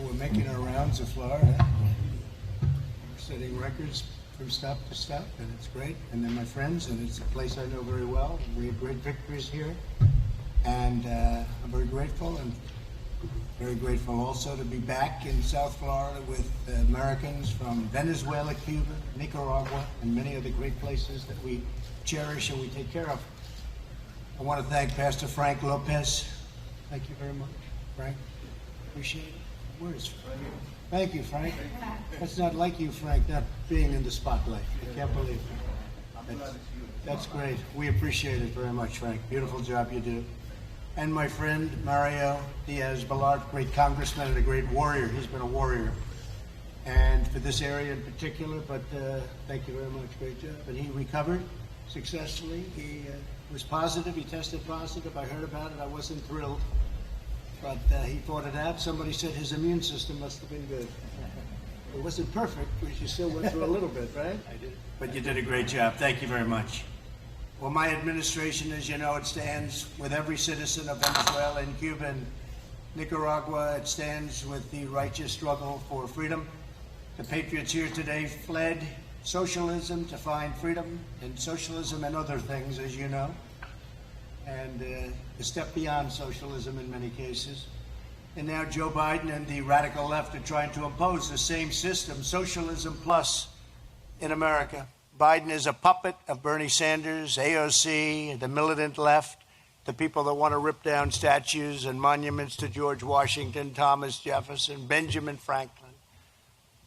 We're making our rounds of Florida. We're setting records from stop to stop, and it's great. And they're my friends, and it's a place I know very well. We have great victories here, and I'm very grateful, and very grateful also to be back in South Florida with Americans from Venezuela, Cuba, Nicaragua, and many other great places that we cherish and we take care of. I want to thank Pastor Frank Lopez. Thank you very much, Frank. Appreciate it. Where's Frank? Thank you, Frank. That's not like you, Frank, not being in the spotlight. I can't believe it. That's great. We appreciate it very much, Frank. Beautiful job you do. And my friend Mario Diaz-Balart, great congressman and a great warrior. He's been a warrior, and for this area in particular. But thank you very much. Great job. And he recovered successfully. He was positive. He tested positive. I heard about it. I wasn't thrilled, but he fought it out. Somebody said his immune system must have been good. It wasn't perfect, but you still went through a little bit, right? I did. But you did a great job. Thank you very much. Well, my administration, as you know, it stands with every citizen of Venezuela and Cuba and Nicaragua. It stands with the righteous struggle for freedom. The patriots here today fled socialism to find freedom, and socialism and other things, as you know, and a step beyond socialism in many cases. And now Joe Biden and the radical left are trying to impose the same system, socialism plus, in America. Biden is a puppet of Bernie Sanders, AOC, the militant left, the people that want to rip down statues and monuments to George Washington, Thomas Jefferson, Benjamin Franklin,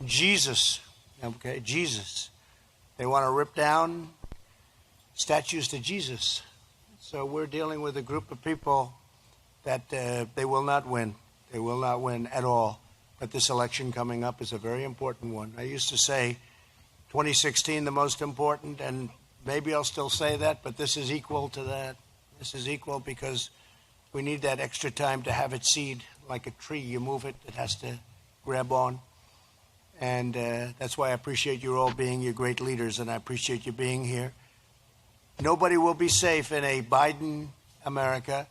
Jesus, okay, Jesus. They want to rip down statues to Jesus. So we're dealing with a group of people that they will not win. They will not win at all. But this election coming up is a very important one. I used to say 2016 the most important, and maybe I'll still say that, but this is equal to that. This is equal because we need that extra time to have it seed like a tree. You move it, it has to grab on. And that's why I appreciate you all being your great leaders, and I appreciate you being here. Nobody will be safe in a Biden America,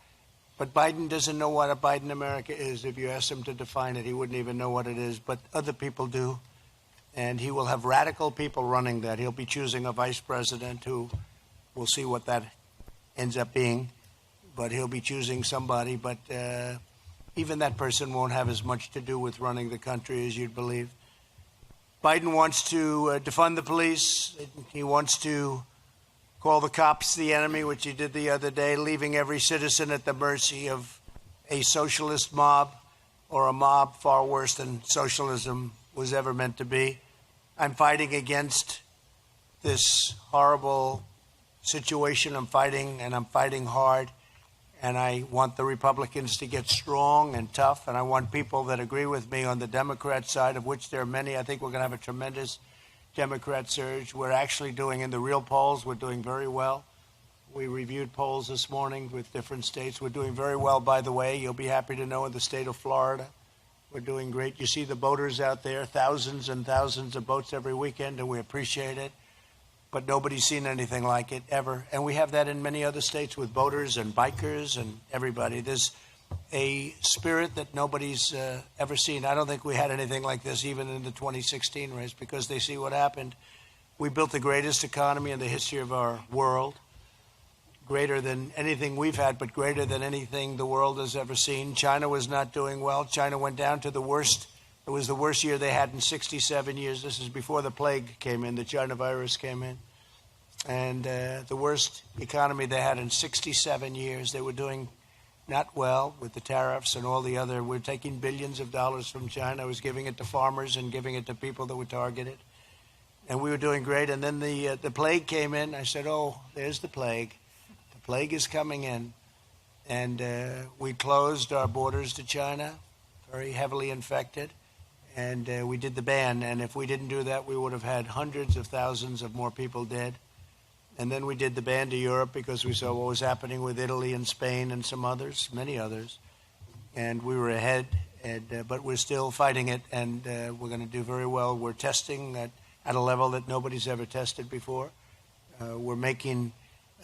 but Biden doesn't know what a Biden America is. If you ask him to define it, he wouldn't even know what it is, but other people do. And he will have radical people running that. He'll be choosing a vice president who, we'll see what that ends up being, but he'll be choosing somebody. But even that person won't have as much to do with running the country as you'd believe. Biden wants to defund the police. He wants to call the cops the enemy, which he did the other day, leaving every citizen at the mercy of a socialist mob, or a mob far worse than socialism was ever meant to be. I'm fighting against this horrible situation. I'm fighting, and I'm fighting hard. And I want the Republicans to get strong and tough. And I want people that agree with me on the Democrat side, of which there are many. I think we're going to have a tremendous Democrat surge. We're actually doing, in the real polls, we're doing very well. We reviewed polls this morning with different states. We're doing very well, by the way. You'll be happy to know in the state of Florida, we're doing great. You see the boaters out there, thousands and thousands of boats every weekend, and we appreciate it. But nobody's seen anything like it ever. And we have that in many other states with boaters and bikers and everybody. There's a spirit that nobody's ever seen. I don't think we had anything like this even in the 2016 race, because they see what happened. We built the greatest economy in the history of our world, greater than anything we've had, but greater than anything the world has ever seen. China was not doing well. China went down to the worst. It was the worst year they had in 67 years. This is before the plague came in, the China virus came in. And the worst economy they had in 67 years. They were doing not well with the tariffs and all the other. We're taking billions of dollars from China. I was giving it to farmers and giving it to people that were targeted. And we were doing great. And then the plague came in. I said, oh, there's the plague. The plague is coming in. And we closed our borders to China, very heavily infected. And we did the ban. And if we didn't do that, we would have had hundreds of thousands of more people dead. And then we did the ban to Europe because we saw what was happening with Italy and Spain and some others, many others. And we were ahead, but we're still fighting it, and we're going to do very well. We're testing at a level that nobody's ever tested before. We're making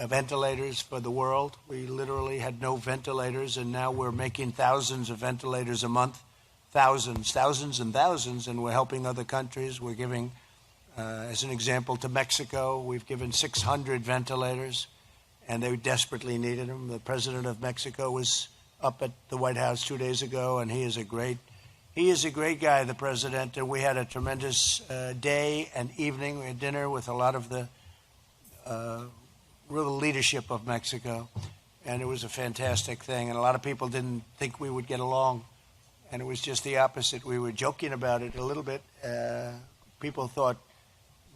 ventilators for the world. We literally had no ventilators, and now we're making thousands of ventilators a month thousands and thousands, and we're helping other countries. We're giving, as an example, to Mexico, we've given 600 ventilators, and they desperately needed them. The president of Mexico was up at the White House 2 days ago, and he is a great guy, the president, and we had a tremendous day and evening. We had dinner with a lot of the real leadership of Mexico, and it was a fantastic thing. And a lot of people didn't think we would get along, and it was just the opposite. We were joking about it a little bit. People thought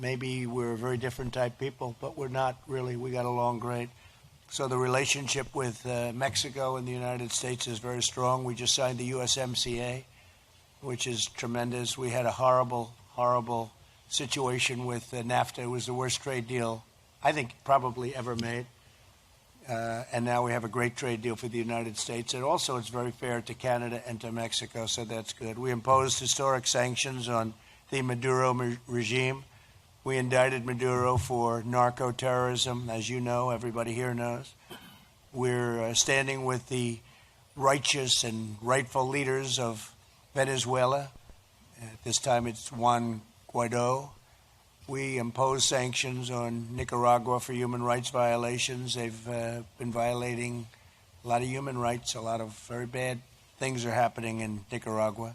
maybe we're a very different type people, but we're not really. We got along great. So the relationship with Mexico and the United States is very strong. We just signed the USMCA, which is tremendous. We had a horrible situation with NAFTA. It was the worst trade deal, I think, probably ever made. And now we have a great trade deal for the United States. And also it's very fair to Canada and to Mexico, so that's good. We imposed historic sanctions on the Maduro regime. We indicted Maduro for narco-terrorism, as you know, everybody here knows. We're standing with the righteous and rightful leaders of Venezuela. At this time it's Juan Guaido. We impose sanctions on Nicaragua for human rights violations. They've been violating a lot of human rights. A lot of very bad things are happening in Nicaragua.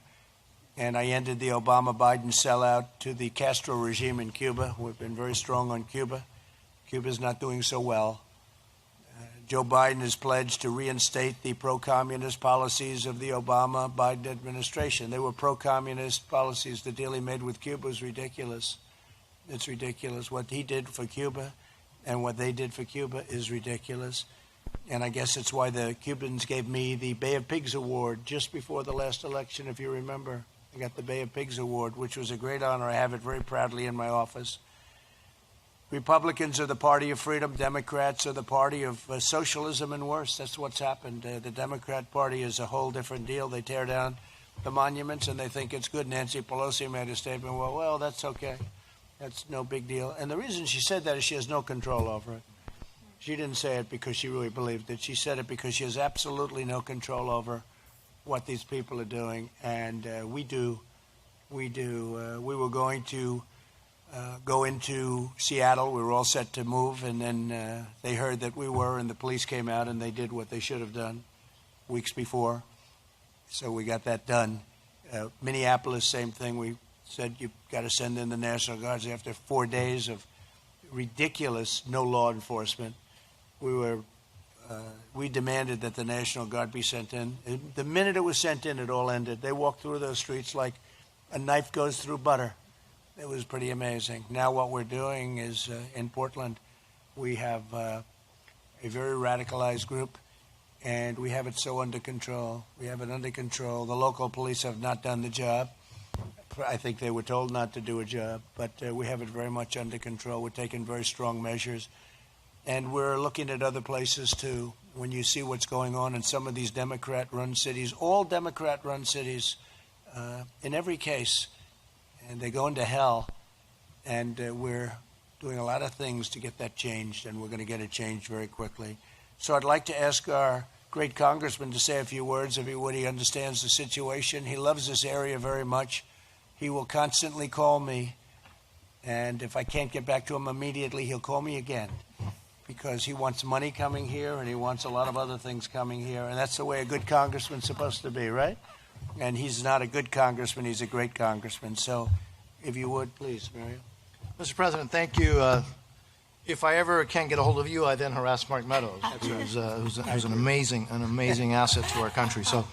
And I ended the Obama-Biden sellout to the Castro regime in Cuba. We've been very strong on Cuba. Cuba's not doing so well. Joe Biden has pledged to reinstate the pro-communist policies of the Obama-Biden administration. They were pro-communist policies. The deal he made with Cuba is ridiculous. It's ridiculous. What he did for Cuba and what they did for Cuba is ridiculous. And I guess it's why the Cubans gave me the Bay of Pigs Award just before the last election, if you remember. I got the Bay of Pigs Award, which was a great honor. I have it very proudly in my office. Republicans are the party of freedom. Democrats are the party of socialism and worse. That's what's happened. The Democrat Party is a whole different deal. They tear down the monuments and they think it's good. Nancy Pelosi made a statement, well, that's okay. That's no big deal. And the reason she said that is she has no control over it. She didn't say it because she really believed it. She said it because she has absolutely no control over what these people are doing. And we do. We were going to go into Seattle. We were all set to move, and then they heard that we were, and the police came out, and they did what they should have done weeks before. So we got that done. Minneapolis, same thing. We said you've got to send in the National Guards. After 4 days of ridiculous no law enforcement, we demanded that the National Guard be sent in. The minute it was sent in, it all ended. They walked through those streets like a knife goes through butter. It was pretty amazing. Now what we're doing is in Portland, we have a very radicalized group, and we have it so under control. We have it under control. The local police have not done the job. I think they were told not to do a job, but we have it very much under control. We're taking very strong measures, and we're looking at other places too. When you see what's going on in some of these Democrat-run cities, all Democrat-run cities, in every case, and they're going to hell, and we're doing a lot of things to get that changed, and we're going to get it changed very quickly. So I'd like to ask our great congressman to say a few words if he would. He understands the situation. He loves this area very much. He will constantly call me, and if I can't get back to him immediately, he'll call me again because he wants money coming here and he wants a lot of other things coming here, and that's the way a good congressman's supposed to be, right? And he's not a good congressman, he's a great congressman. So if you would, please, Mario. Mr. President, thank you. If I ever can't get a hold of you, I then harass Mark Meadows, who's an amazing asset to our country. So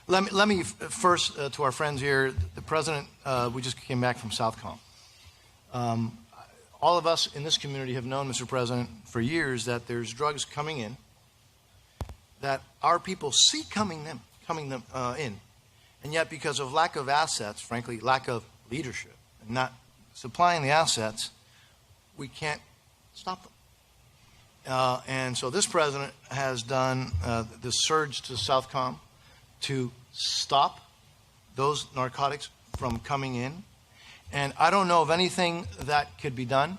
let me first, to our friends here, the President, we just came back from Southcom. All of us in this community have known, Mr. President, for years that there's drugs coming in that our people see coming in. And yet, because of lack of assets, frankly, lack of leadership, and not supplying the assets, we can't stop them. And so this president has done this surge to Southcom to stop those narcotics from coming in. And I don't know of anything that could be done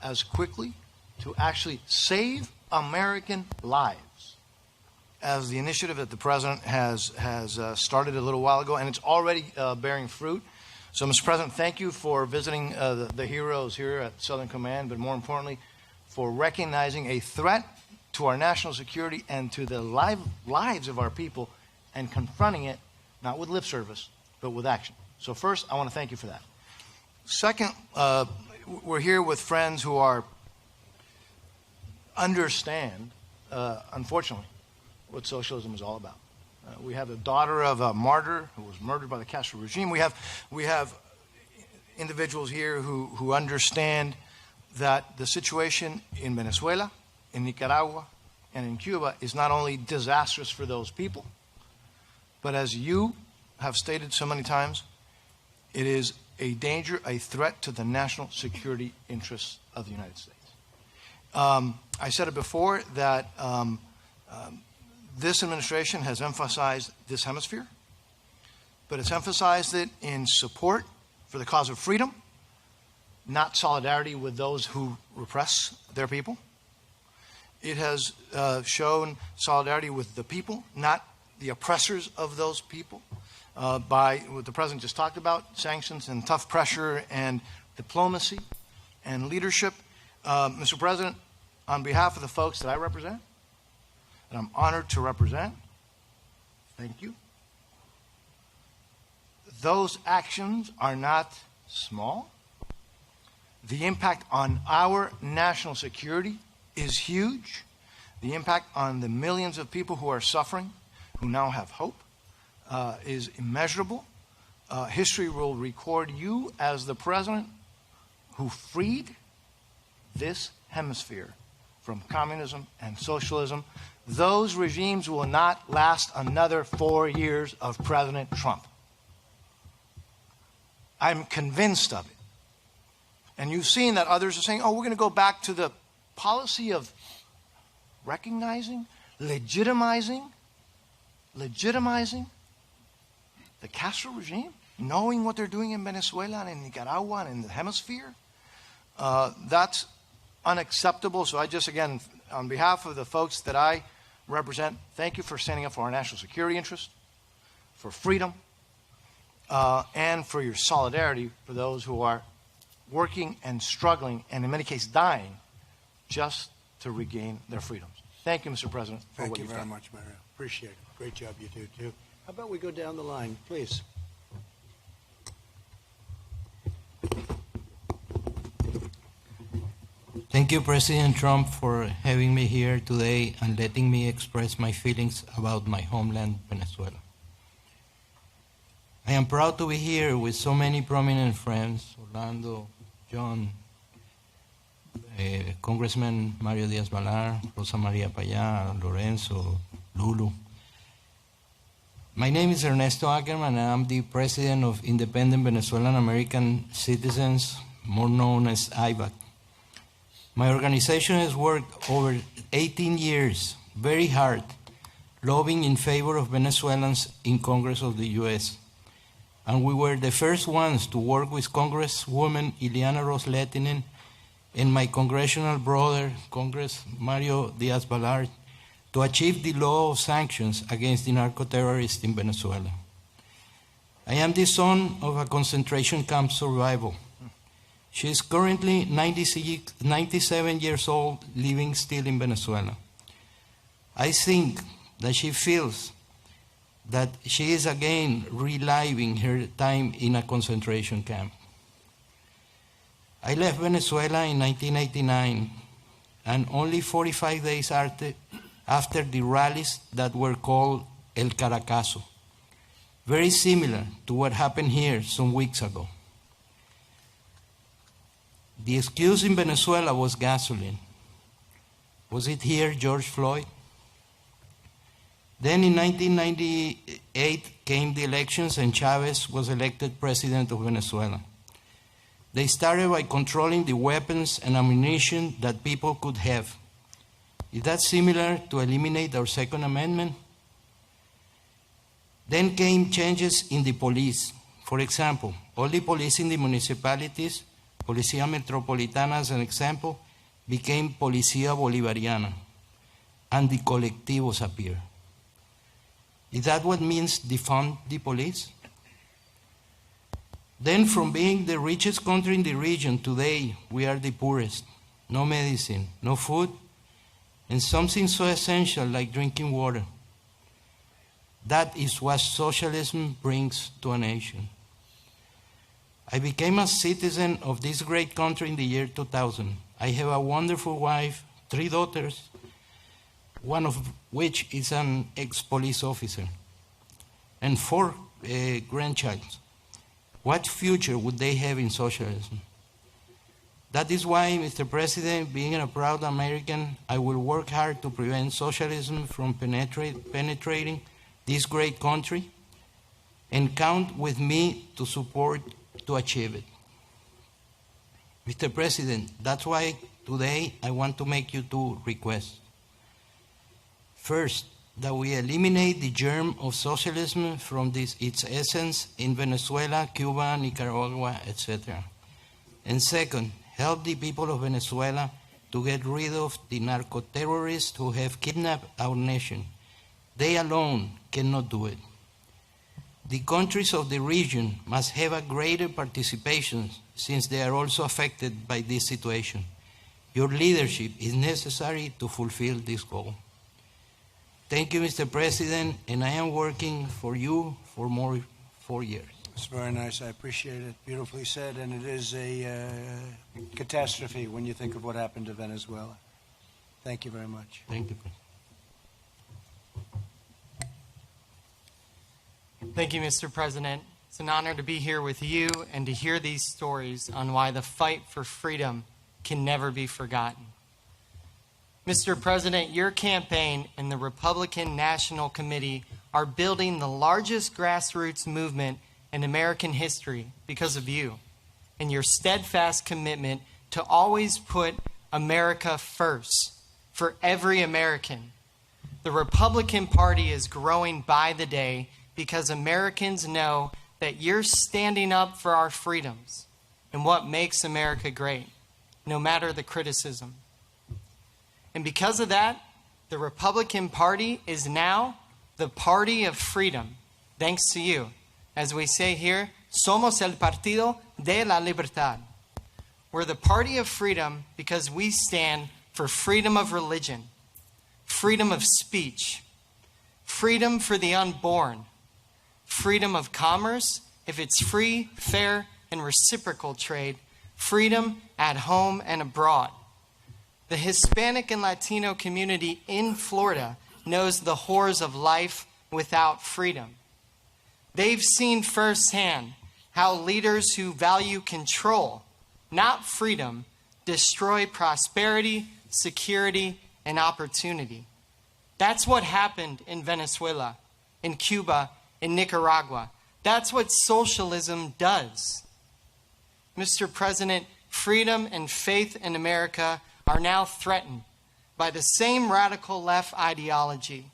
as quickly to actually save American lives as the initiative that the President has started a little while ago, and it's already bearing fruit. So, Mr. President, thank you for visiting the heroes here at Southern Command, but more importantly, for recognizing a threat to our national security and to the lives of our people and confronting it, not with lip service, but with action. So first, I want to thank you for that. Second, we're here with friends who understand, unfortunately, what socialism is all about. We have the daughter of a martyr who was murdered by the Castro regime. We have individuals here who understand that the situation in Venezuela, in Nicaragua, and in Cuba is not only disastrous for those people, but as you have stated so many times, it is a danger, a threat to the national security interests of the United States. I said it before that this administration has emphasized this hemisphere, but it's emphasized it in support for the cause of freedom, not solidarity with those who repress their people. It has shown solidarity with the people, not the oppressors of those people, by what the President just talked about, sanctions and tough pressure and diplomacy and leadership. Mr. President, on behalf of the folks that I represent, and I'm honored to represent, thank you. Those actions are not small. The impact on our national security is huge. The impact on the millions of people who are suffering, who now have hope, is immeasurable. History will record you as the President who freed this hemisphere from communism and socialism. Those regimes will not last another 4 years of President Trump. I'm convinced of it. And you've seen that others are saying, oh, we're going to go back to the policy of recognizing, legitimizing the Castro regime, knowing what they're doing in Venezuela and in Nicaragua and in the hemisphere. That's unacceptable. So I just, again, on behalf of the folks that I represent, thank you for standing up for our national security interests, for freedom, and for your solidarity for those who are working and struggling, and in many cases dying, just to regain their freedoms. Thank you, Mr. President, for Thank what you you've very done. much, Mario. Appreciate it. Great job you do, too. How about we go down the line, please? Thank you, President Trump, for having me here today and letting me express my feelings about my homeland, Venezuela. I am proud to be here with so many prominent friends, Orlando, John, Congressman Mario Diaz-Balart, Rosa Maria Payá, Lorenzo, Lulu. My name is Ernesto Ackerman, and I'm the president of Independent Venezuelan American Citizens, more known as IVAC. My organization has worked over 18 years, very hard, lobbying in favor of Venezuelans in Congress of the U.S. And we were the first ones to work with Congresswoman Ileana Ros-Lehtinen and my congressional brother, Congress Mario Diaz-Balart, to achieve the law of sanctions against the narco-terrorists in Venezuela. I am the son of a concentration camp survivor. She is currently 97 years old, living still in Venezuela. I think that she feels that she is again reliving her time in a concentration camp. I left Venezuela in 1989, and only 45 days after the rallies that were called El Caracazo, very similar to what happened here some weeks ago. The excuse in Venezuela was gasoline. Was it here George Floyd? Then in 1998 came the elections and Chavez was elected president of Venezuela. They started by controlling the weapons and ammunition that people could have. Is that similar to eliminate our Second Amendment? Then came changes in the police. For example, all the police in the municipalities, Policía Metropolitana as an example, became Policía Bolivariana, and the colectivos appeared. Is that what means defund the police? Then from being the richest country in the region, today we are the poorest. No medicine, no food, and something so essential like drinking water. That is what socialism brings to a nation. I became a citizen of this great country in the year 2000. I have a wonderful wife, 3 daughters, one of which is an ex-police officer, and 4 grandchildren. What future would they have in socialism? That is why, Mr. President, being a proud American, I will work hard to prevent socialism from penetrating this great country, and count with me to support to achieve it. Mr. President, that's why today I want to make you 2 requests. First, that we eliminate the germ of socialism from its essence in Venezuela, Cuba, Nicaragua, etc. And second, help the people of Venezuela to get rid of the narco-terrorists who have kidnapped our nation. They alone cannot do it. The countries of the region must have a greater participation since they are also affected by this situation. Your leadership is necessary to fulfill this goal. Thank you, Mr. President, and I am working for you for more 4 years. It's very nice. I appreciate it. Beautifully said. And it is a catastrophe when you think of what happened to Venezuela. Thank you very much. Thank you. Thank you, Mr. President. It's an honor to be here with you and to hear these stories on why the fight for freedom can never be forgotten. Mr. President, your campaign and the Republican National Committee are building the largest grassroots movement in American history because of you and your steadfast commitment to always put America first for every American. The Republican Party is growing by the day because Americans know that you're standing up for our freedoms and what makes America great, no matter the criticism. And because of that, the Republican Party is now the party of freedom, thanks to you. As we say here, somos el partido de la libertad. We're the party of freedom because we stand for freedom of religion, freedom of speech, freedom for the unborn, freedom of commerce, if it's free, fair, and reciprocal trade, freedom at home and abroad. The Hispanic and Latino community in Florida knows the horrors of life without freedom. They've seen firsthand how leaders who value control, not freedom, destroy prosperity, security, and opportunity. That's what happened in Venezuela, in Cuba, in Nicaragua. That's what socialism does. Mr. President, freedom and faith in America are now threatened by the same radical left ideology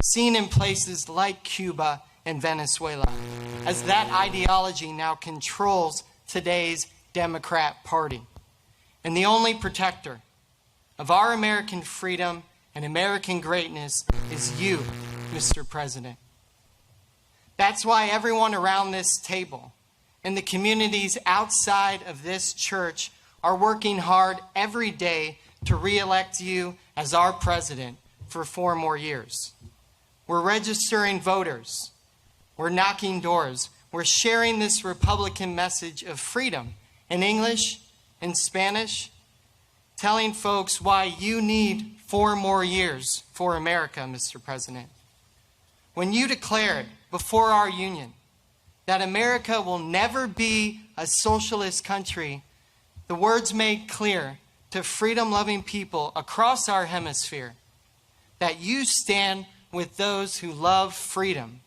seen in places like Cuba and Venezuela, as that ideology now controls today's Democrat Party. And the only protector of our American freedom and American greatness is you, Mr. President. That's why everyone around this table and the communities outside of this church are working hard every day to re-elect you as our president for 4 more years. We're registering voters. We're knocking doors. We're sharing this Republican message of freedom in English, in Spanish, telling folks why you need 4 more years for America, Mr. President. When you declared before our union that America will never be a socialist country, the words made clear to freedom-loving people across our hemisphere that you stand with those who love freedom.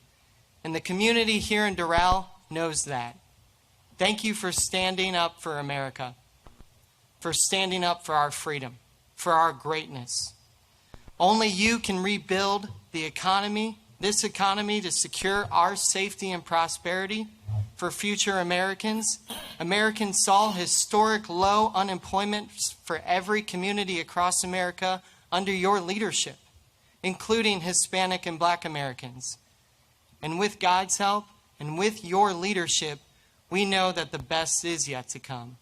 And the community here in Doral knows that. Thank you for standing up for America, for standing up for our freedom, for our greatness. Only you can rebuild the economy, this economy, to secure our safety and prosperity for future Americans. Americans saw historic low unemployment for every community across America under your leadership, including Hispanic and Black Americans. And with God's help and with your leadership, we know that the best is yet to come.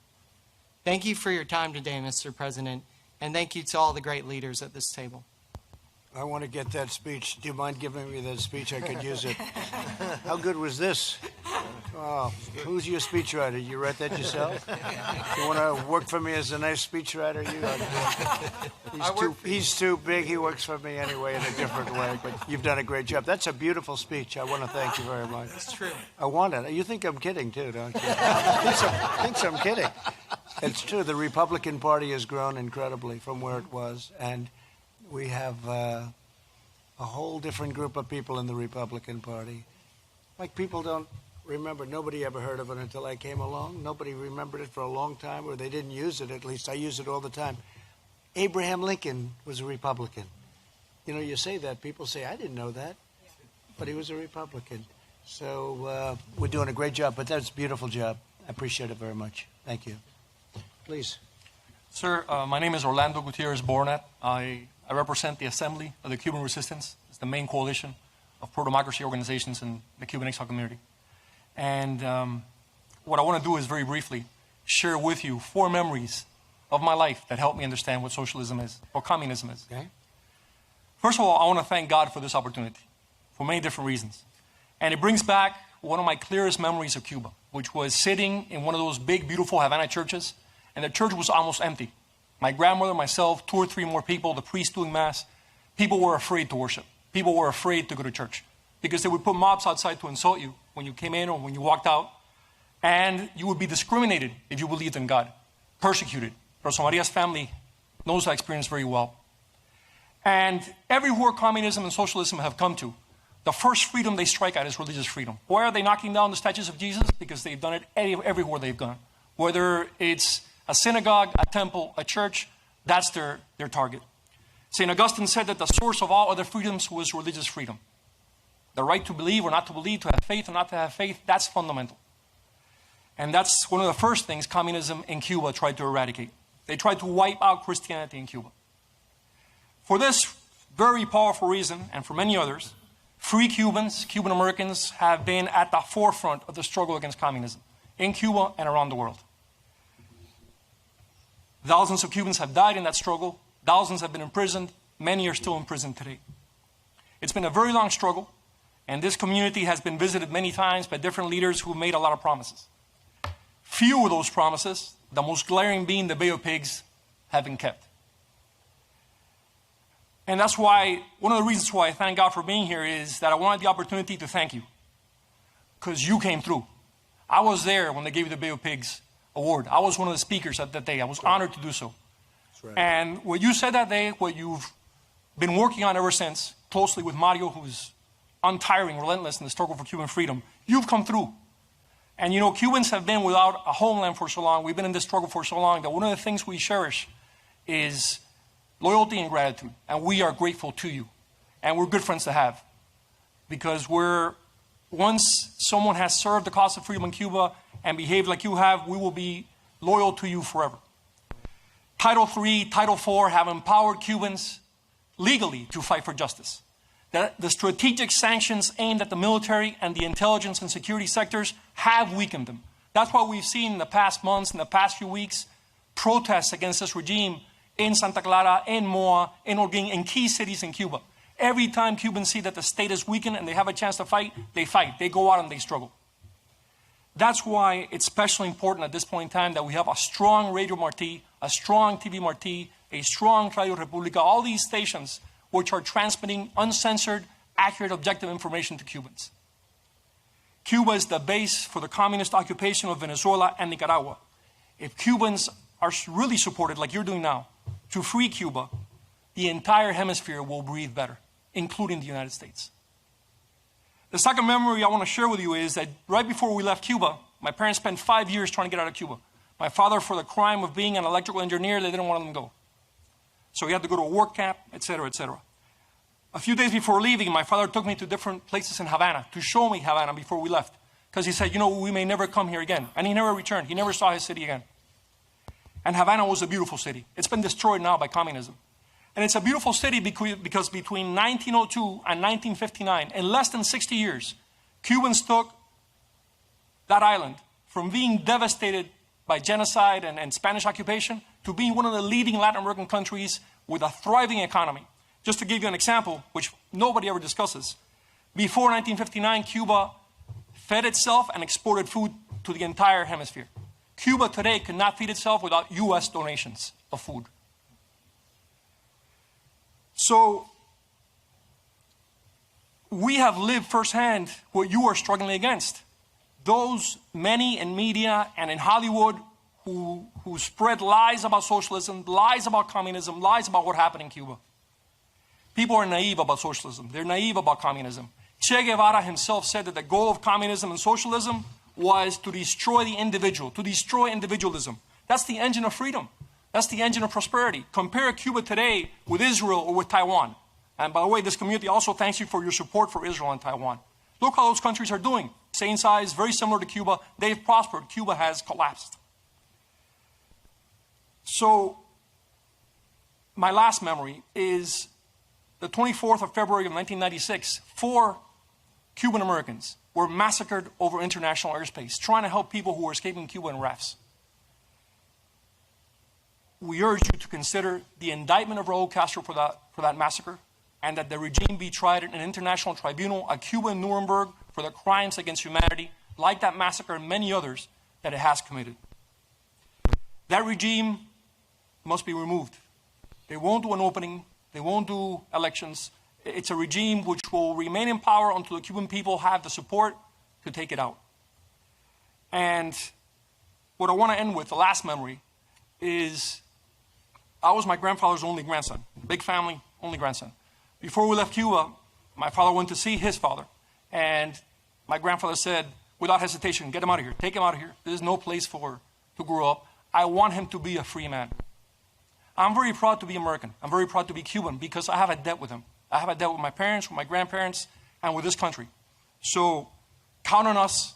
Thank you for your time today, Mr. President, and thank you to all the great leaders at this table. I want to get that speech. Do you mind giving me that speech? I could use it. How good was this? Oh, who's your speechwriter? You write that yourself? You want to work for me as a nice speechwriter? He's too big. He works for me anyway in a different way. But you've done a great job. That's a beautiful speech. I want to thank you very much. It's true. I want it. You think I'm kidding too, don't you? Thinks I'm kidding. It's true. The Republican Party has grown incredibly from where it was, and we have a whole different group of people in the Republican Party. Like, people don't remember. Nobody ever heard of it until I came along. Nobody remembered it for a long time, or they didn't use it. At least I use it all the time. Abraham Lincoln was a Republican. You know, you say that, people say, I didn't know that. But he was a Republican. So we're doing a great job, but that's a beautiful job. I appreciate it very much. Thank you. Please. Sir, my name is Orlando Gutierrez Bornat. I represent the Assembly of the Cuban Resistance. It's the main coalition of pro-democracy organizations in the Cuban exile community. And what I want to do is very briefly share with you 4 memories of my life that helped me understand what socialism is, what communism is. Okay. First of all, I want to thank God for this opportunity for many different reasons. And it brings back one of my clearest memories of Cuba, which was sitting in one of those big, beautiful Havana churches, and the church was almost empty. My grandmother, myself, 2 or 3 more people, the priest doing mass. People were afraid to worship. People were afraid to go to church because they would put mobs outside to insult you when you came in or when you walked out. And you would be discriminated if you believed in God, persecuted. Rosa Maria's family knows that experience very well. And everywhere communism and socialism have come to, the first freedom they strike at is religious freedom. Why are they knocking down the statues of Jesus? Because they've done it everywhere they've gone. Whether it's a synagogue, a temple, a church, that's their target. St. Augustine said that the source of all other freedoms was religious freedom. The right to believe or not to believe, to have faith or not to have faith, that's fundamental. And that's one of the first things communism in Cuba tried to eradicate. They tried to wipe out Christianity in Cuba. For this very powerful reason, and for many others, free Cubans, Cuban Americans, have been at the forefront of the struggle against communism in Cuba and around the world. Thousands of Cubans have died in that struggle. Thousands have been imprisoned. Many are still in prison today. It's been a very long struggle, and this community has been visited many times by different leaders who made a lot of promises. Few of those promises, the most glaring being the Bay of Pigs, have been kept. And that's why, one of the reasons why I thank God for being here is that I wanted the opportunity to thank you, because you came through. I was there when they gave you the Bay of Pigs award. I was one of the speakers at that day. I was honored to do so. That's right. And what you said that day, what you've been working on ever since, closely with Mario, who's untiring, relentless in the struggle for Cuban freedom, you've come through. And you know, Cubans have been without a homeland for so long. We've been in this struggle for so long that one of the things we cherish is loyalty and gratitude. And we are grateful to you. And we're good friends to have. Because once someone has served the cause of freedom in Cuba and behaved like you have, we will be loyal to you forever. Title III, Title IV have empowered Cubans legally to fight for justice. The strategic sanctions aimed at the military and the intelligence and security sectors have weakened them. That's why we've seen in the past months, in the past few weeks, protests against this regime in Santa Clara, in Moa, in Holguín, in key cities in Cuba. Every time Cubans see that the state is weakened and they have a chance to fight. They go out and they struggle. That's why it's especially important at this point in time that we have a strong Radio Martí, a strong TV Martí, a strong Radio República, all these stations which are transmitting uncensored, accurate, objective information to Cubans. Cuba is the base for the communist occupation of Venezuela and Nicaragua. If Cubans are really supported, like you're doing now, to free Cuba, the entire hemisphere will breathe better, including the United States. The second memory I want to share with you is that right before we left Cuba, my parents spent 5 years trying to get out of Cuba. My father, for the crime of being an electrical engineer, they didn't want him to go. So he had to go to a work camp, etc., etc. A few days before leaving, my father took me to different places in Havana to show me Havana before we left. Because he said, you know, we may never come here again. And he never returned. He never saw his city again. And Havana was a beautiful city. It's been destroyed now by communism. And it's a beautiful city because between 1902 and 1959, in less than 60 years, Cubans took that island from being devastated by genocide and Spanish occupation to being one of the leading Latin American countries with a thriving economy. Just to give you an example, which nobody ever discusses, before 1959, Cuba fed itself and exported food to the entire hemisphere. Cuba today cannot feed itself without US donations of food. So we have lived firsthand what you are struggling against. Those many in media and in Hollywood who spread lies about socialism, lies about communism, lies about what happened in Cuba. People are naive about socialism. They're naive about communism. Che Guevara himself said that the goal of communism and socialism was to destroy the individual, to destroy individualism. That's the engine of freedom. That's the engine of prosperity. Compare Cuba today with Israel or with Taiwan. And by the way, this community also thanks you for your support for Israel and Taiwan. Look how those countries are doing. Same size, very similar to Cuba. They've prospered. Cuba has collapsed. So, my last memory is the 24th of February of 1996. 4 Cuban Americans were massacred over international airspace, trying to help people who were escaping Cuba in rafts. We urge you to consider the indictment of Raul Castro for that massacre, and that the regime be tried in an international tribunal, a Cuban Nuremberg, for the crimes against humanity, like that massacre and many others that it has committed. That regime must be removed. They won't do an opening. They won't do elections. It's a regime which will remain in power until the Cuban people have the support to take it out. And what I want to end with, the last memory, is I was my grandfather's only grandson. Big family, only grandson. Before we left Cuba, my father went to see his father. And my grandfather said, without hesitation, get him out of here. Take him out of here. There's no place to grow up. I want him to be a free man. I'm very proud to be American. I'm very proud to be Cuban because I have a debt with him. I have a debt with my parents, with my grandparents, and with this country. So count on us.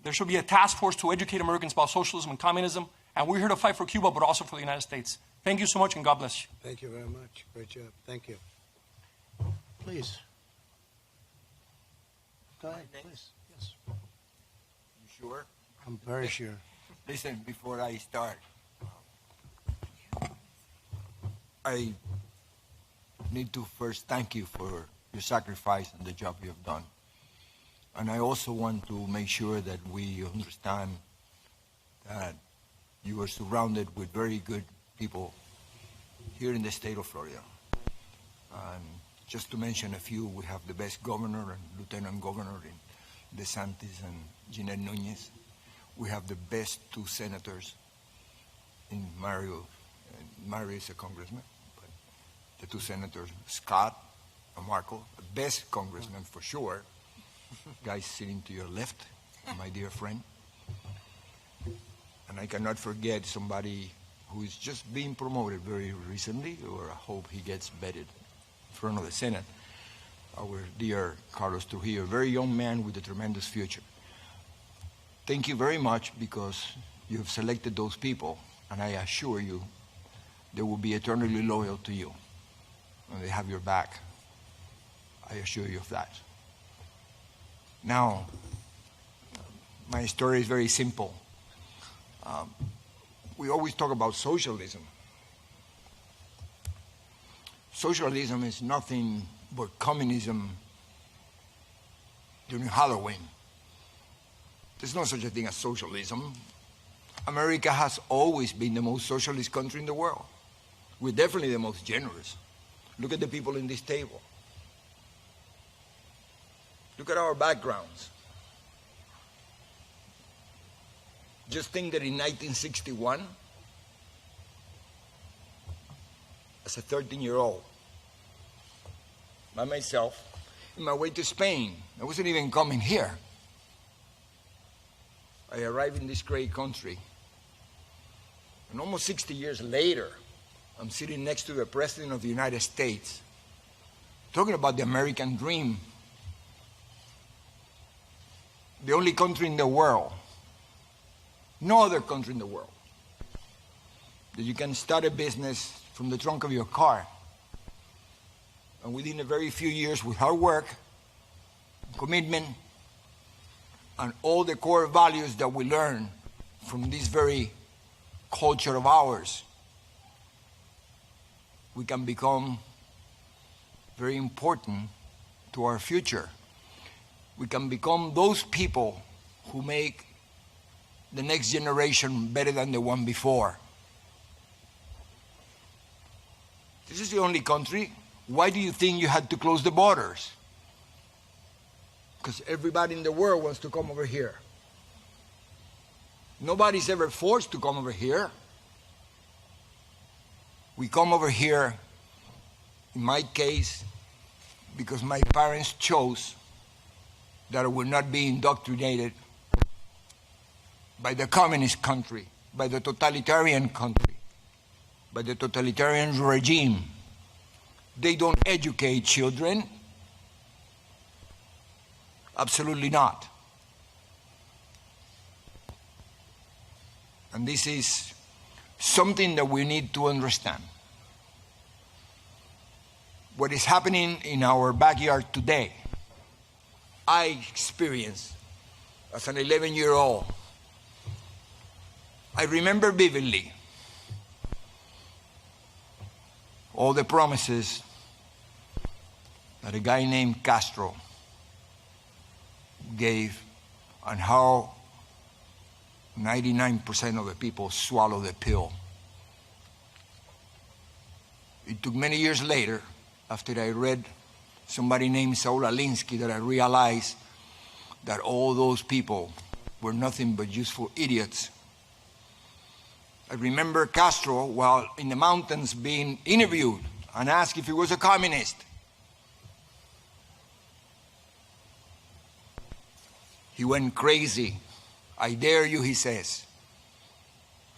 There should be a task force to educate Americans about socialism and communism. And we're here to fight for Cuba, but also for the United States. Thank you so much, and God bless you. Thank you very much. Great job. Thank you. Please. Go ahead, please. Yes. You sure? I'm very sure. Listen, before I start, I need to first thank you for your sacrifice and the job you have done. And I also want to make sure that we understand that you are surrounded with very good people here in the state of Florida. And just to mention a few, we have the best governor and lieutenant governor in DeSantis and Jeanette Nunez. We have the best 2 senators in Mario. Mario is a congressman, but the 2 senators, Scott and Marco, the best congressman for sure. Guy sitting to your left, my dear friend. And I cannot forget somebody who is just being promoted very recently, or I hope he gets vetted in front of the Senate, our dear Carlos Trujillo, a very young man with a tremendous future. Thank you very much because you have selected those people, and I assure you they will be eternally loyal to you, and they have your back. I assure you of that. Now, my story is very simple. We always talk about socialism. Socialism is nothing but communism during Halloween. There's no such a thing as socialism. America has always been the most socialist country in the world. We're definitely the most generous. Look at the people in this table. Look at our backgrounds. Just think that in 1961, as a 13-year-old, by myself, on my way to Spain, I wasn't even coming here. I arrived in this great country, and almost 60 years later, I'm sitting next to the President of the United States, talking about the American dream. The only country in the world, no other country in the world, that you can start a business from the trunk of your car. And within a very few years, with hard work, commitment, and all the core values that we learn from this very culture of ours, we can become very important to our future. We can become those people who make the next generation better than the one before. This is the only country. Why do you think you had to close the borders? Because everybody in the world wants to come over here. Nobody's ever forced to come over here. We come over here, in my case, because my parents chose that I would not be indoctrinated by the communist country, by the totalitarian country, by the totalitarian regime. They don't educate children. Absolutely not. And this is something that we need to understand. What is happening in our backyard today, I experienced as an 11-year-old. I remember vividly all the promises that a guy named Castro gave and how 99% of the people swallow the pill. It took many years later, after I read somebody named Saul Alinsky, that I realized that all those people were nothing but useful idiots. I remember Castro, while in the mountains, being interviewed and asked if he was a communist. He went crazy. I dare you, he says.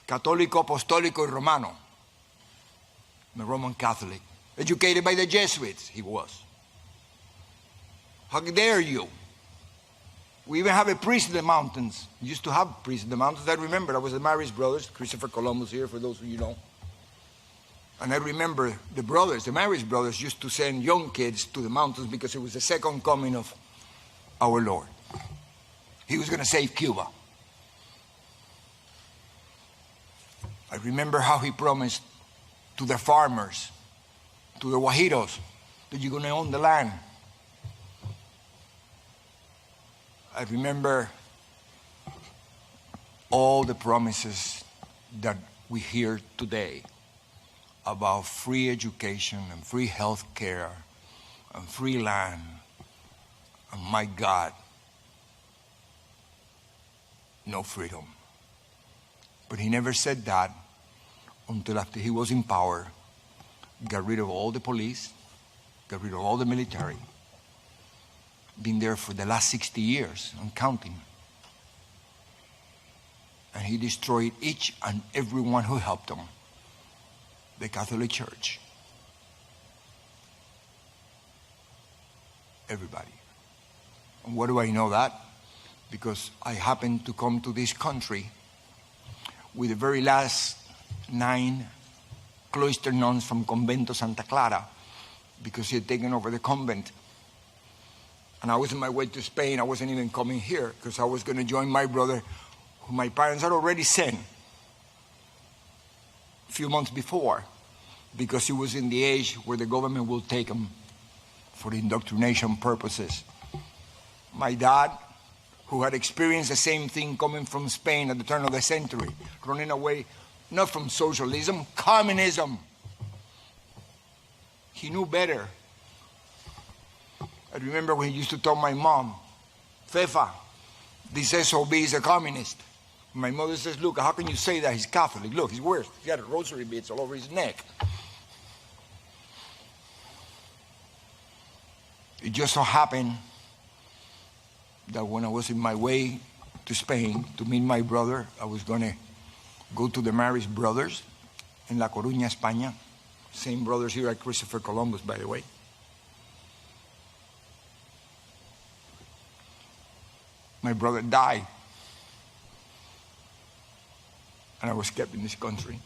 Católico, apostólico, y romano. I'm a Roman Catholic. Educated by the Jesuits, he was. How dare you? We even have a priest in the mountains. We used to have priests in the mountains. I remember, I was the Marist brothers, Christopher Columbus here, for those of you know. And I remember the brothers, the Marist brothers, used to send young kids to the mountains because it was the second coming of our Lord. He was going to save Cuba. I remember how he promised to the farmers, to the Guajiros, that you're going to own the land. I remember all the promises that we hear today about free education and free health care and free land. And my God, no freedom. But he never said that until after he was in power, got rid of all the police, got rid of all the military, been there for the last 60 years and counting. And he destroyed each and every one who helped him. The Catholic Church. Everybody. And what do I know that? Because I happened to come to this country with the very last 9 cloister nuns from Convento Santa Clara, because he had taken over the convent. And I was on my way to Spain. I wasn't even coming here because I was going to join my brother, who my parents had already sent a few months before, because he was in the age where the government will take him for indoctrination purposes. My dad, who had experienced the same thing coming from Spain at the turn of the century, running away not from socialism, communism. He knew better. I remember when he used to tell my mom, Fefa, this SOB is a communist. My mother says, look, how can you say that? He's Catholic. Look, he's worse. He got rosary beads all over his neck. It just so happened that when I was in my way to Spain to meet my brother, I was going to go to the Marist brothers in La Coruña, España. Same brothers here at Christopher Columbus, by the way. My brother died. And I was kept in this country.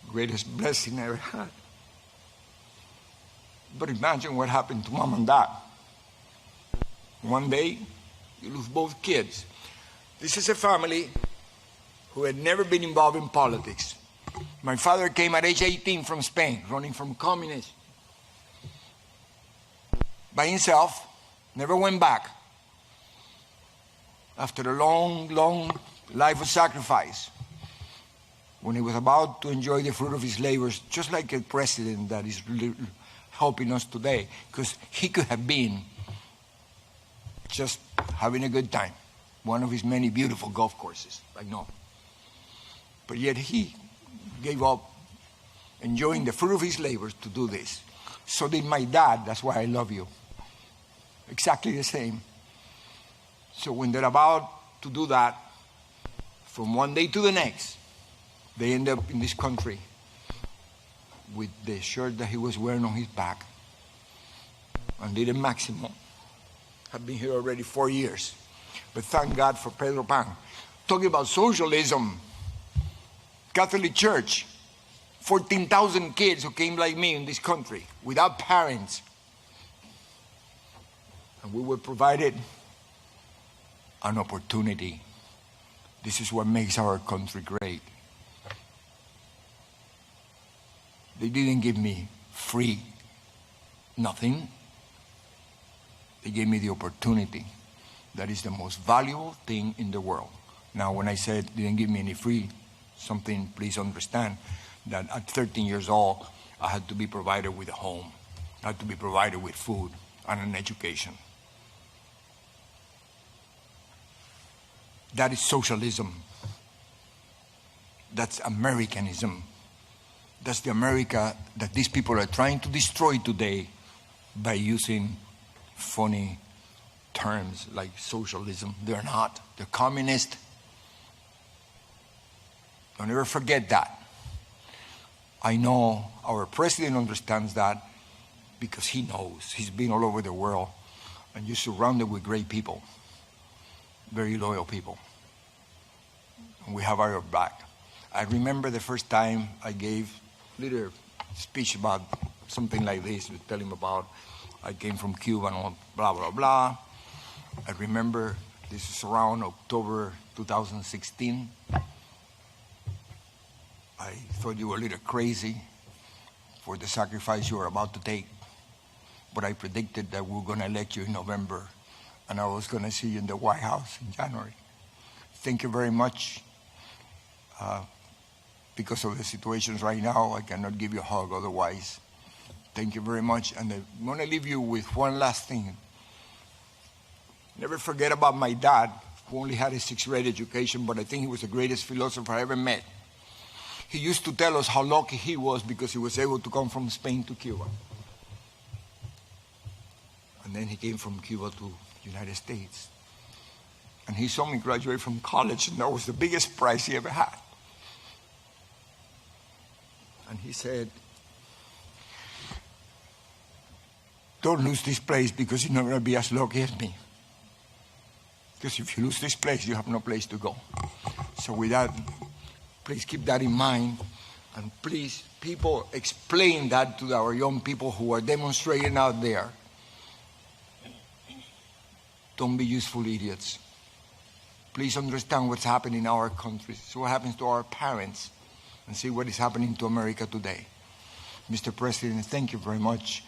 Greatest blessing I ever had. But imagine what happened to mom and dad. One day, you lose both kids. This is a family who had never been involved in politics. My father came at age 18 from Spain, running from communists. By himself, never went back. After a long, long life of sacrifice, when he was about to enjoy the fruit of his labors, just like a president that is helping us today, because he could have been just having a good time, one of his many beautiful golf courses, I know. But yet he gave up enjoying the fruit of his labors to do this. So did my dad. That's why I love you. Exactly the same. So when they're about to do that, from one day to the next, they end up in this country with the shirt that he was wearing on his back. And Little Maximo have been here already 4 years. But thank God for Pedro Pan. Talking about socialism, Catholic Church, 14,000 kids who came like me in this country without parents. And we were provided an opportunity. This is what makes our country great. They didn't give me free nothing. They gave me the opportunity. That is the most valuable thing in the world. Now, when I said they didn't give me any free something, please understand that at 13 years old, I had to be provided with a home. I had to be provided with food and an education. That is socialism. That's Americanism. That's the America that these people are trying to destroy today by using funny terms like socialism. They're not. They're communist. Don't ever forget that. I know our president understands that because he knows. He's been all over the world and you're surrounded with great people, very loyal people. And we have our back. I remember the first time I gave a little speech about something like this, to tell him about I came from Cuba and blah, blah, blah. I remember this is around October 2016. I thought you were a little crazy for the sacrifice you were about to take. But I predicted that we were going to elect you in November and I was going to see you in the White House in January. Thank you very much. Because of the situations right now, I cannot give you a hug otherwise. Thank you very much. And I want to leave you with one last thing. Never forget about my dad, who only had a 6th grade education, but I think he was the greatest philosopher I ever met. He used to tell us how lucky he was because he was able to come from Spain to Cuba. And then he came from Cuba to the United States. And he saw me graduate from college, and that was the biggest prize he ever had. And he said, don't lose this place because you're not going to be as lucky as me. Because if you lose this place, you have no place to go. So with that, please keep that in mind. And please, people, explain that to our young people who are demonstrating out there. Don't be useful idiots. Please understand what's happening in our country. See what happens to our parents. And see what is happening to America today. Mr. President, thank you very much.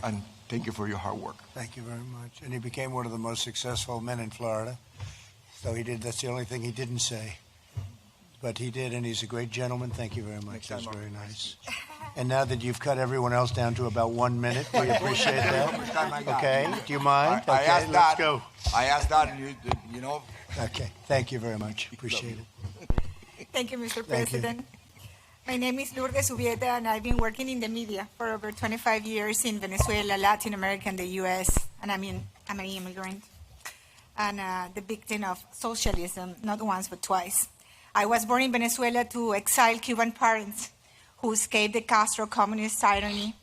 And thank you for your hard work. Thank you very much. And he became one of the most successful men in Florida. So he did. That's the only thing he didn't say. But he did, and he's a great gentleman. Thank you very much. That's very nice. And now that you've cut everyone else down to about 1 minute, we appreciate that. Okay, do you mind? I Okay, asked let's that. go. I asked that, you know. Okay, thank you very much. Appreciate it. Thank you, Mr. President. My name is Lourdes Ubieta, and I've been working in the media for over 25 years in Venezuela, Latin America, and the U.S., and I'm an immigrant and the victim of socialism, not once but twice. I was born in Venezuela to exiled Cuban parents who escaped the Castro communist tyranny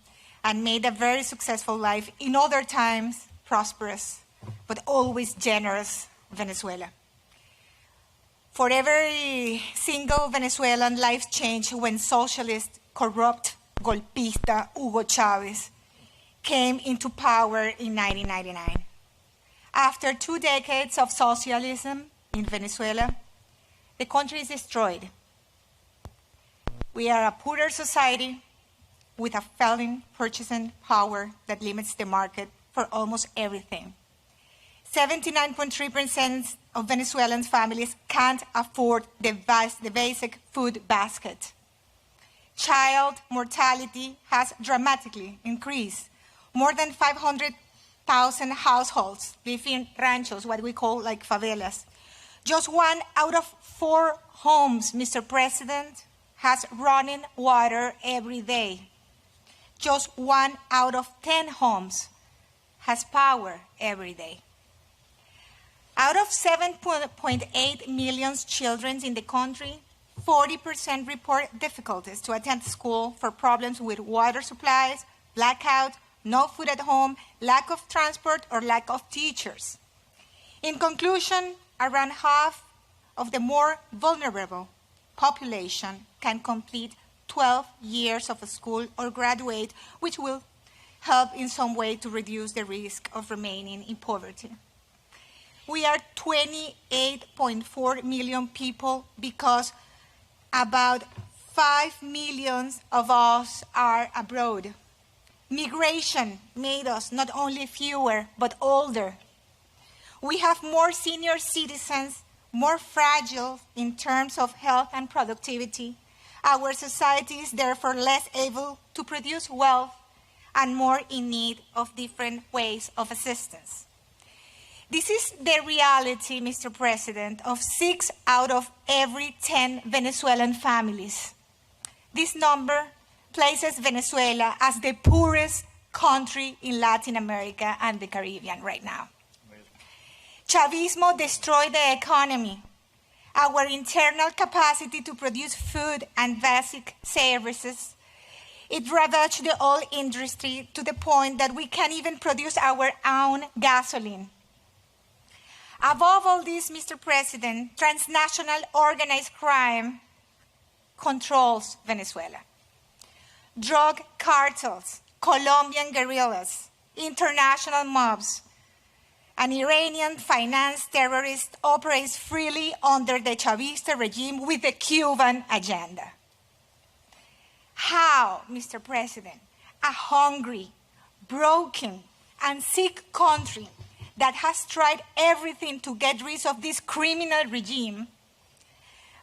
and made a very successful life in other times, prosperous, but always generous Venezuela. For every single Venezuelan life changed when socialist, corrupt, golpista Hugo Chavez came into power in 1999. After 2 decades of socialism in Venezuela, the country is destroyed. We are a poorer society with a failing purchasing power that limits the market for almost everything. 79.3% of Venezuelan families can't afford the basic food basket. Child mortality has dramatically increased. More than 500,000 households live in ranchos, what we call like favelas. Just 1 out of 4 homes, Mr. President, has running water every day. Just 1 out of 10 homes has power every day. Out of 7.8 million children in the country, 40% report difficulties to attend school for problems with water supplies, blackout, no food at home, lack of transport, or lack of teachers. In conclusion, around half of the more vulnerable population can complete 12 years of school or graduate, which will help in some way to reduce the risk of remaining in poverty. We are 28.4 million people because about 5 million of us are abroad. Migration made us not only fewer, but older. We have more senior citizens, more fragile in terms of health and productivity. Our society is therefore less able to produce wealth and more in need of different ways of assistance. This is the reality, Mr. President, of 6 out of every 10 Venezuelan families. This number places Venezuela as the poorest country in Latin America and the Caribbean right now. Chavismo destroyed the economy. Our internal capacity to produce food and basic services. It ravaged the oil industry to the point that we can't even produce our own gasoline. Above all this, Mr. President, transnational organized crime controls Venezuela. Drug cartels, Colombian guerrillas, international mobs, and Iranian-financed terrorists operate freely under the Chavista regime with the Cuban agenda. How, Mr. President, a hungry, broken, and sick country that has tried everything to get rid of this criminal regime,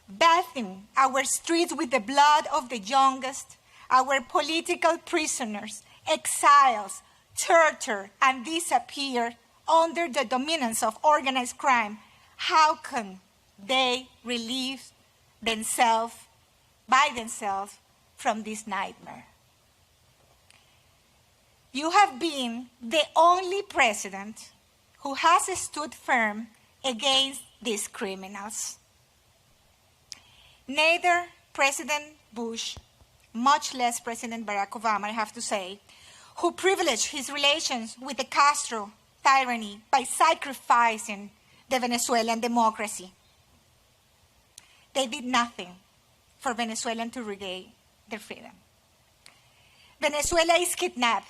bathing our streets with the blood of the youngest, our political prisoners, exiles, tortured, and disappeared under the dominance of organized crime, how can they relieve themselves from this nightmare? You have been the only president who has stood firm against these criminals. Neither President Bush, much less President Barack Obama, I have to say, who privileged his relations with the Castro tyranny by sacrificing the Venezuelan democracy. They did nothing for Venezuelans to regain their freedom. Venezuela is kidnapped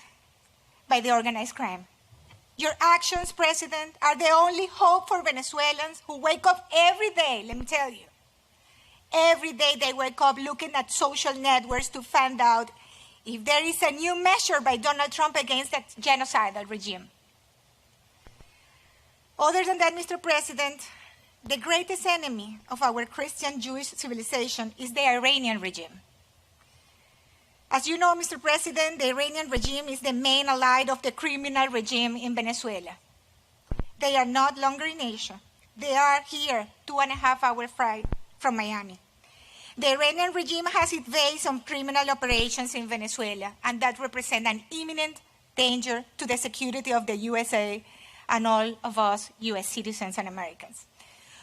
by the organized crime. Your actions, President, are the only hope for Venezuelans who wake up every day, let me tell you. Every day they wake up looking at social networks to find out if there is a new measure by Donald Trump against that genocidal regime. Other than that, Mr. President, the greatest enemy of our Christian Jewish civilization is the Iranian regime. As you know, Mr. President, the Iranian regime is the main ally of the criminal regime in Venezuela. They are not longer in Asia. They are here, 2.5 hours flight from Miami. The Iranian regime has its base on criminal operations in Venezuela, and that represents an imminent danger to the security of the USA and all of us US citizens and Americans.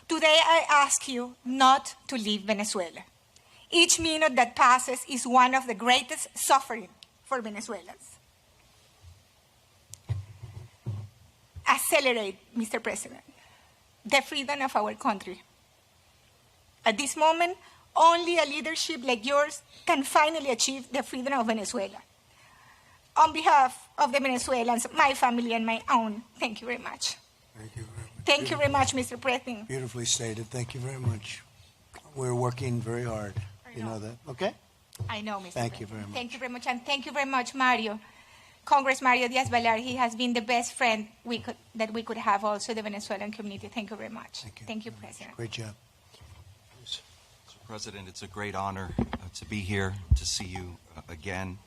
Today, I ask you not to leave Venezuela. Each minute that passes is one of the greatest suffering for Venezuelans. Accelerate, Mr. President, the freedom of our country. At this moment, only a leadership like yours can finally achieve the freedom of Venezuela. on behalf of the Venezuelans, my family and my own, thank you very much. Thank you very much. Thank you very much, Mr. President. Beautifully stated. Thank you very much. We're working very hard. You know that, okay? I know, Mr. Thank you President. very much. Thank you very much, and thank you very much, Mario. Congress Mario Diaz-Balart, he has been the best friend that we could have also the Venezuelan community. Thank you very much. Thank you. Thank you, President. Great job. Mr. President, it's a great honor to be here, to see you again.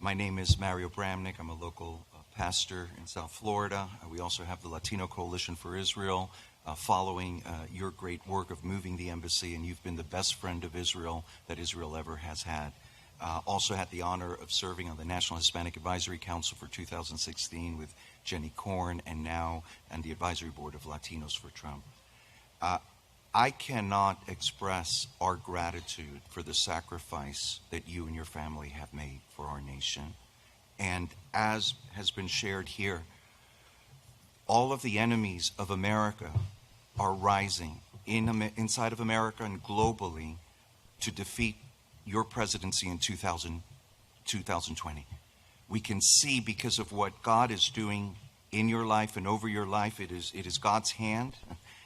My name is Mario Bramnick. I'm a local pastor in South Florida. We also have the Latino Coalition for Israel, following your great work of moving the embassy, and you've been the best friend of Israel that Israel ever has had. Also had the honor of serving on the National Hispanic Advisory Council for 2016 with Jenny Korn, and now on the Advisory Board of Latinos for Trump. I cannot express our gratitude for the sacrifice that you and your family have made for our nation. And as has been shared here, all of the enemies of America are rising inside of America and globally to defeat your presidency in 2020. We can see, because of what God is doing in your life and over your life, it is God's hand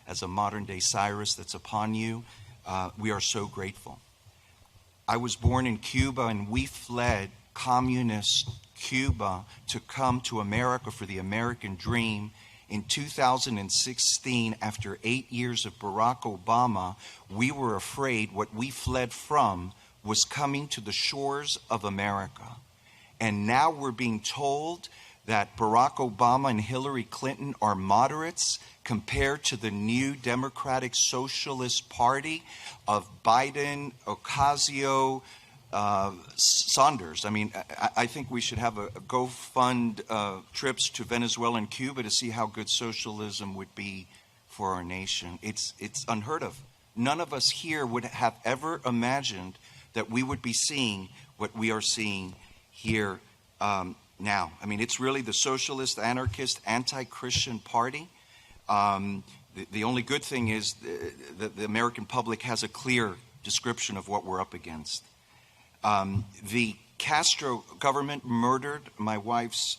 as a modern day Cyrus that's upon you. We are so grateful. I was born in Cuba, and we fled communist Cuba to come to America for the American dream. In 2016, after 8 years of Barack Obama, we were afraid what we fled from was coming to the shores of America. And now we're being told that Barack Obama and Hillary Clinton are moderates compared to the new Democratic Socialist Party of Biden, Ocasio, Saunders. I mean, I think we should have a go-fund trips to Venezuela and Cuba to see how good socialism would be for our nation. It's unheard of. None of us here would have ever imagined that we would be seeing what we are seeing here now. I mean, it's really the socialist, anarchist, anti-Christian party. The only good thing is that the American public has a clear description of what we're up against. The Castro government murdered my wife's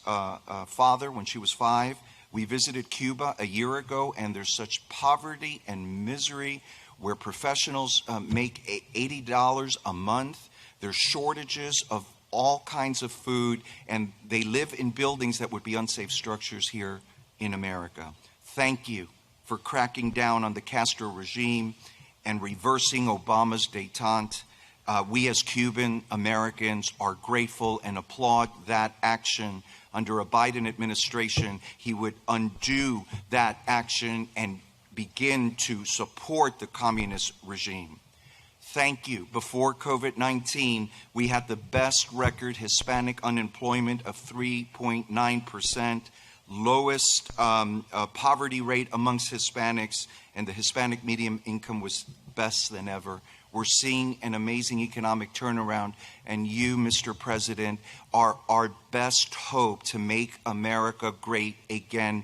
father when she was 5. We visited Cuba a year ago, and there's such poverty and misery where professionals make $80 a month. There's shortages of all kinds of food, and they live in buildings that would be unsafe structures here in America. Thank you for cracking down on the Castro regime and reversing Obama's détente. We as Cuban Americans are grateful and applaud that action. Under a Biden administration, he would undo that action and begin to support the communist regime. Thank you. Before COVID-19, we had the best record Hispanic unemployment of 3.9%, lowest poverty rate amongst Hispanics, and the Hispanic median income was best than ever. We're seeing an amazing economic turnaround, and you, Mr. President, are our best hope to make America great again.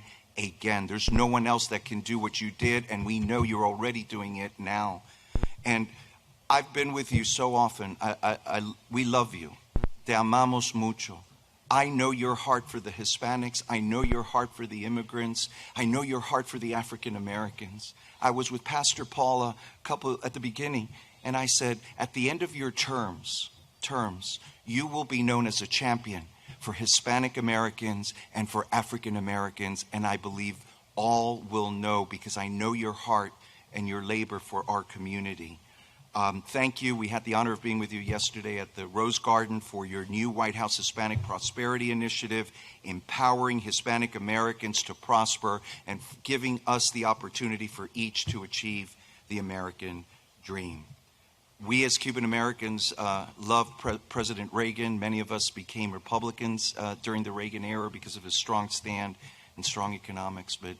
There's no one else that can do what you did, and we know you're already doing it now. And I've been with you so often. We love you. Te amamos mucho. I know your heart for the Hispanics. I know your heart for the immigrants. I know your heart for the African Americans. I was with Pastor Paula at the beginning, and I said, at the end of your terms, you will be known as a champion for Hispanic Americans and for African Americans, and I believe all will know, because I know your heart and your labor for our community. Thank you. We had the honor of being with you yesterday at the Rose Garden for your new White House Hispanic Prosperity Initiative, empowering Hispanic Americans to prosper and giving us the opportunity for each to achieve the American dream. We as Cuban Americans loved President Reagan. Many of us became Republicans during the Reagan era because of his strong stand and strong economics. But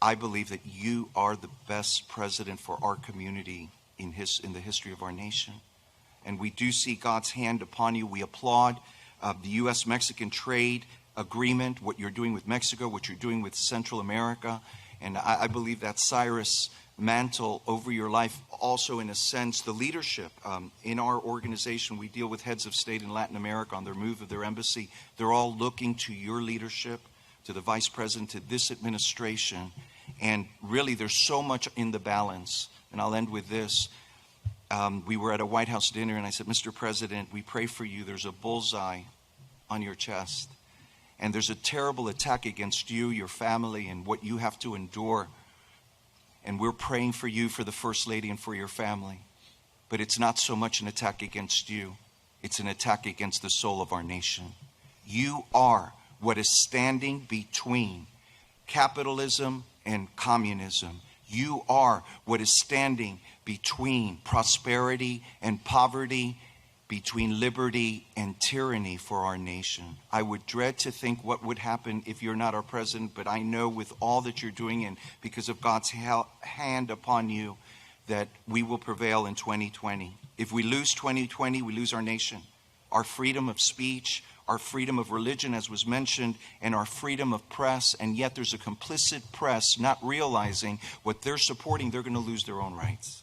I believe that you are the best president for our community in the history of our nation. And we do see God's hand upon you. We applaud the U.S.-Mexican trade agreement, what you're doing with Mexico, what you're doing with Central America. And I believe that Cyrus mantle over your life, also in a sense the leadership. In our organization, we deal with heads of state in Latin America on their move of their embassy. They're all looking to your leadership, to the Vice President, to this administration. And really, there's so much in the balance. And I'll end with this. We were at a White House dinner, and I said, Mr. President, we pray for you. There's a bullseye on your chest. And there's a terrible attack against you, your family, and what you have to endure. And we're praying for you, for the First Lady, and for your family. But it's not so much an attack against you. It's an attack against the soul of our nation. You are what is standing between capitalism and communism. You are what is standing between prosperity and poverty, between liberty and tyranny for our nation. I would dread to think what would happen if you're not our president, but I know with all that you're doing and because of God's hand upon you that we will prevail in 2020. If we lose 2020, we lose our nation, our freedom of speech, our freedom of religion, as was mentioned, and our freedom of press. And yet there's a complicit press not realizing what they're supporting, they're going to lose their own rights.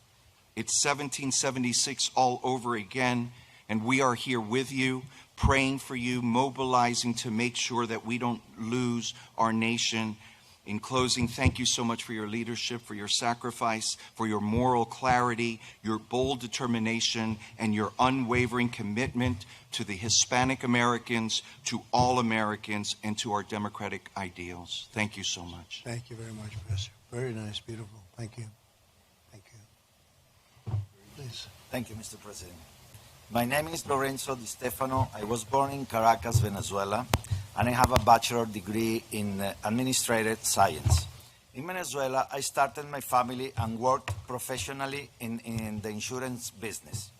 It's 1776 all over again. And we are here with you, praying for you, mobilizing to make sure that we don't lose our nation. In closing, thank you so much for your leadership, for your sacrifice, for your moral clarity, your bold determination, and your unwavering commitment to the Hispanic Americans, to all Americans, and to our democratic ideals. Thank you so much. Thank you very much, Professor. Very nice, beautiful. Thank you. Thank you. Please. Thank you, Mr. President. My name is Lorenzo Di Stefano. I was born in Caracas, Venezuela, and I have a bachelor's degree in administrative science. In Venezuela, I started my family and worked professionally in the insurance business.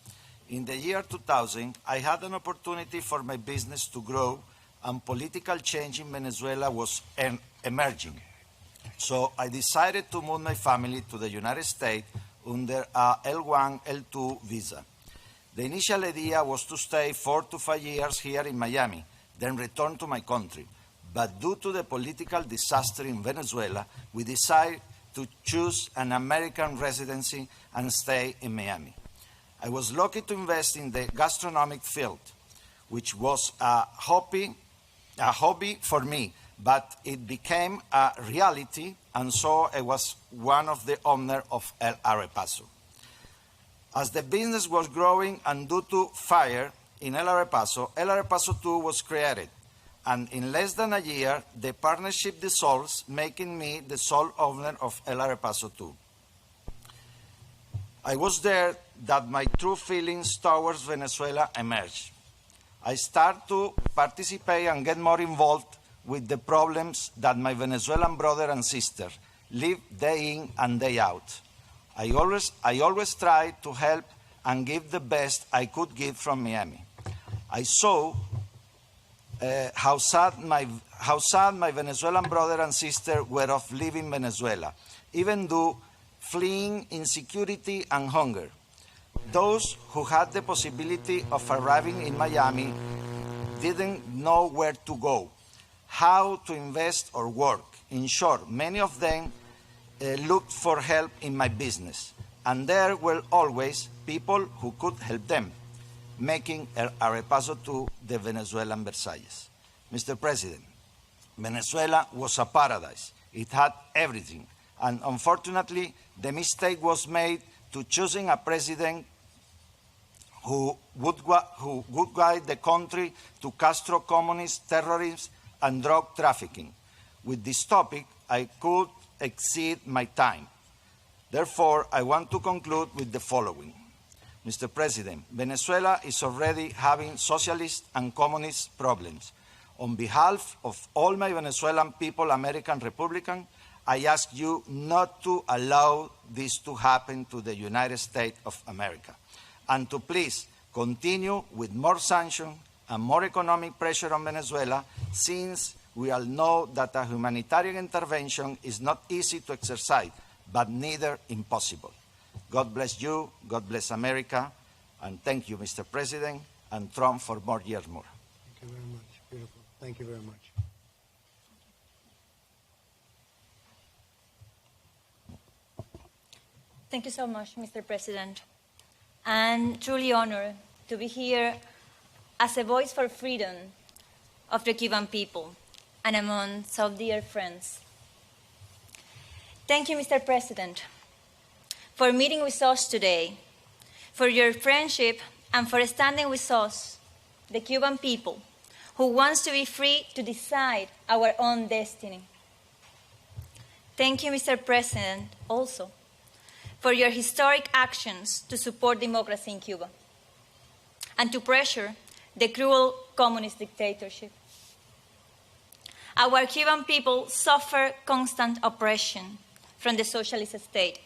In the year 2000, I had an opportunity for my business to grow, and political change in Venezuela was emerging. So I decided to move my family to the United States under a L1, L2 visa. The initial idea was to stay 4 to 5 years here in Miami, then return to my country. But due to the political disaster in Venezuela, we decided to choose an American residency and stay in Miami. I was lucky to invest in the gastronomic field, which was a hobby for me, but it became a reality, and so I was one of the owners of El Arepaso. As the business was growing and due to fire in El Arepaso 2 was created. And in less than a year, the partnership dissolves, making me the sole owner of El Arepaso 2. I was there that my true feelings towards Venezuela emerged. I started to participate and get more involved with the problems that my Venezuelan brother and sister live day in and day out. I always tried to help and give the best I could give from Miami. I saw how sad my Venezuelan brother and sister were of leaving Venezuela, even though fleeing insecurity and hunger. Those who had the possibility of arriving in Miami didn't know where to go, how to invest or work. In short, many of them looked for help in my business, and there were always people who could help them, making El Arepaso 2 the Venezuelan Versailles. Mr. President, Venezuela was a paradise. It had everything, and unfortunately, the mistake was made to choosing a president who would guide the country to Castro communist terrorism and drug trafficking. With this topic, I could exceed my time. Therefore, I want to conclude with the following. Mr. President, Venezuela is already having socialist and communist problems. On behalf of all my Venezuelan people, American Republican, I ask you not to allow this to happen to the United States of America, and to please continue with more sanctions and more economic pressure on Venezuela, since we all know that a humanitarian intervention is not easy to exercise, but neither impossible. God bless you, God bless America, and thank you, Mr. President, and Trump for more years more. Thank you very much. Beautiful. Thank you very much. Thank you so much, Mr. President. I'm truly honored to be here as a voice for freedom of the Cuban people and among so dear friends. Thank you, Mr. President, for meeting with us today, for your friendship, and for standing with us, the Cuban people, who wants to be free to decide our own destiny. Thank you, Mr. President, also, for your historic actions to support democracy in Cuba and to pressure the cruel communist dictatorship. Our Cuban people suffer constant oppression from the socialist state.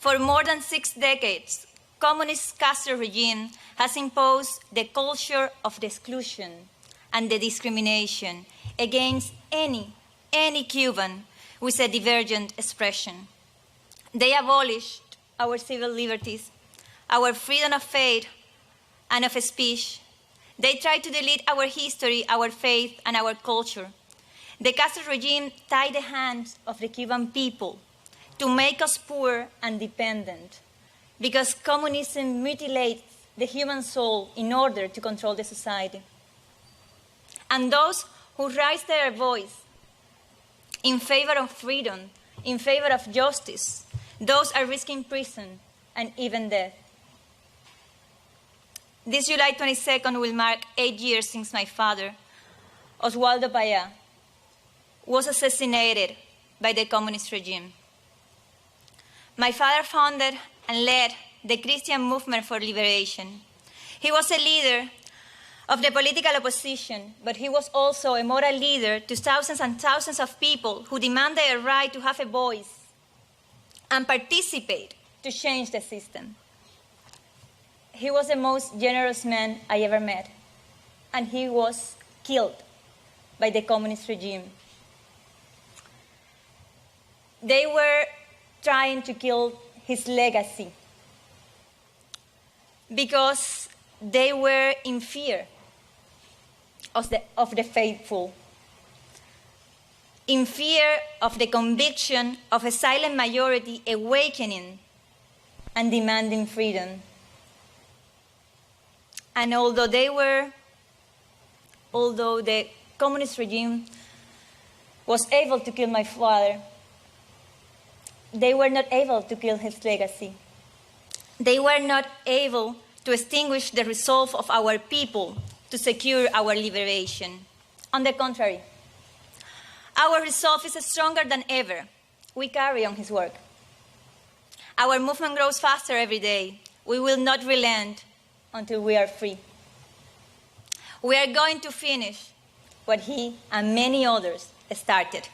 For more than 6 decades, communist Castro regime has imposed the culture of the exclusion and the discrimination against any Cuban with a divergent expression. They abolished our civil liberties, our freedom of faith and of speech. They tried to delete our history, our faith, and our culture. The Castro regime tied the hands of the Cuban people to make us poor and dependent, because communism mutilates the human soul in order to control the society. And those who raise their voice in favor of freedom, in favor of justice, those are risking prison and even death. This July 22nd will mark 8 years since my father, Oswaldo Payá, was assassinated by the communist regime. My father founded and led the Christian movement for liberation. He was a leader of the political opposition, but he was also a moral leader to thousands and thousands of people who demanded a right to have a voice and participate to change the system. He was the most generous man I ever met, and he was killed by the communist regime. They were trying to kill his legacy because they were in fear of the faithful, in fear of the conviction of a silent majority awakening and demanding freedom. And although the communist regime was able to kill my father, they were not able to kill his legacy. They were not able to extinguish the resolve of our people to secure our liberation. On the contrary, our resolve is stronger than ever. We carry on his work. Our movement grows faster every day. We will not relent until we are free. We are going to finish what he and many others started.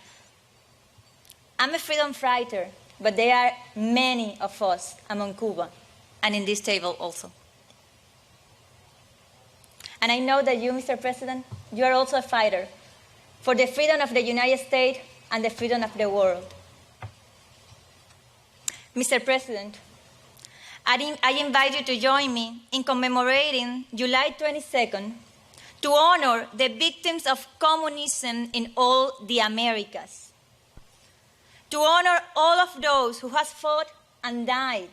I'm a freedom fighter, but there are many of us among Cuba and in this table also. And I know that you, Mr. President, you are also a fighter for the freedom of the United States and the freedom of the world. Mr. President, I invite you to join me in commemorating July 22nd to honor the victims of communism in all the Americas, to honor all of those who have fought and died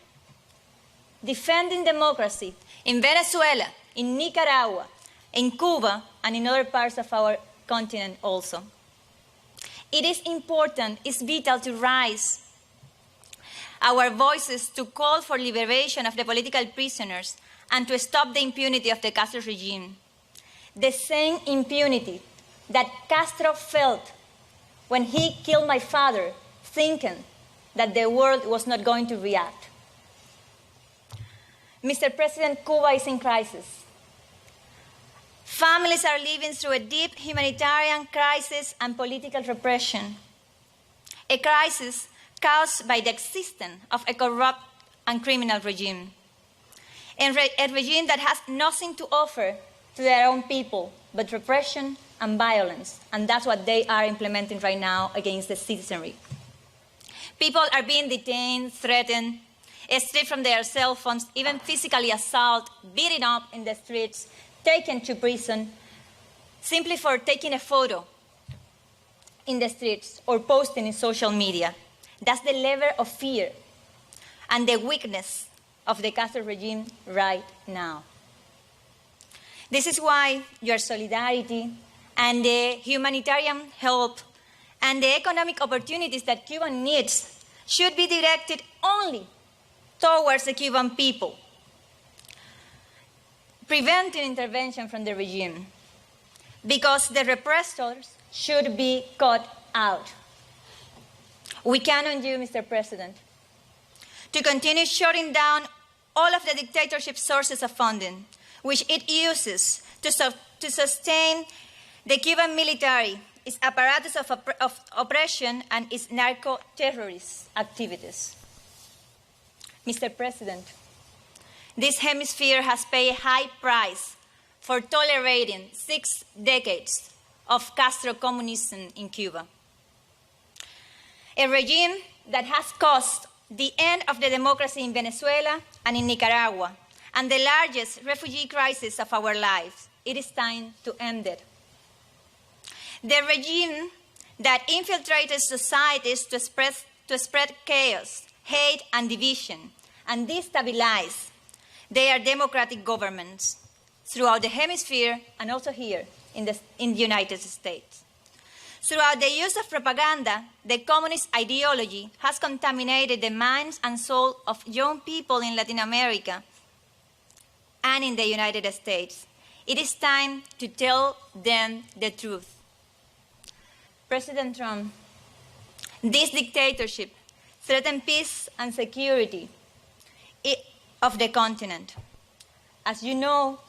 defending democracy in Venezuela, in Nicaragua, in Cuba, and in other parts of our continent also. It is important, it's vital to raise our voices to call for liberation of the political prisoners and to stop the impunity of the Castro regime. The same impunity that Castro felt when he killed my father, thinking that the world was not going to react. Mr. President, Cuba is in crisis. Families are living through a deep humanitarian crisis and political repression, a crisis caused by the existence of a corrupt and criminal regime, a regime that has nothing to offer to their own people but repression and violence, and that's what they are implementing right now against the citizenry. People are being detained, threatened, stripped from their cell phones, even physically assaulted, beaten up in the streets, taken to prison simply for taking a photo in the streets or posting in social media. That's the level of fear and the weakness of the Castro regime right now. This is why your solidarity and the humanitarian help and the economic opportunities that Cuba needs should be directed only towards the Cuban people, preventing intervention from the regime, because the repressors should be cut out. We count on you, Mr. President, to continue shutting down all of the dictatorship sources of funding, which it uses to sustain the Cuban military, its apparatus of oppression, and its narco-terrorist activities. Mr. President, this hemisphere has paid a high price for tolerating 6 decades of Castro communism in Cuba, a regime that has caused the end of the democracy in Venezuela and in Nicaragua, and the largest refugee crisis of our lives. It is time to end it. The regime that infiltrated societies to spread chaos, hate, and division, and destabilize their democratic governments throughout the hemisphere and also here in the United States. Throughout the use of propaganda, the communist ideology has contaminated the minds and soul of young people in Latin America and in the United States. It is time to tell them the truth. President Trump, this dictatorship threatens peace and security of the continent. As you know,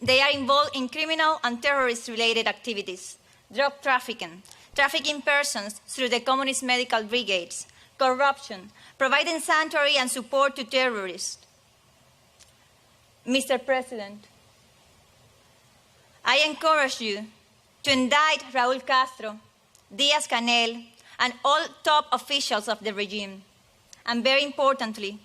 they are involved in criminal and terrorist-related activities, drug trafficking, trafficking persons through the communist medical brigades, corruption, providing sanctuary and support to terrorists. Mr. President, I encourage you to indict Raúl Castro, Díaz-Canel, and all top officials of the regime. And very importantly,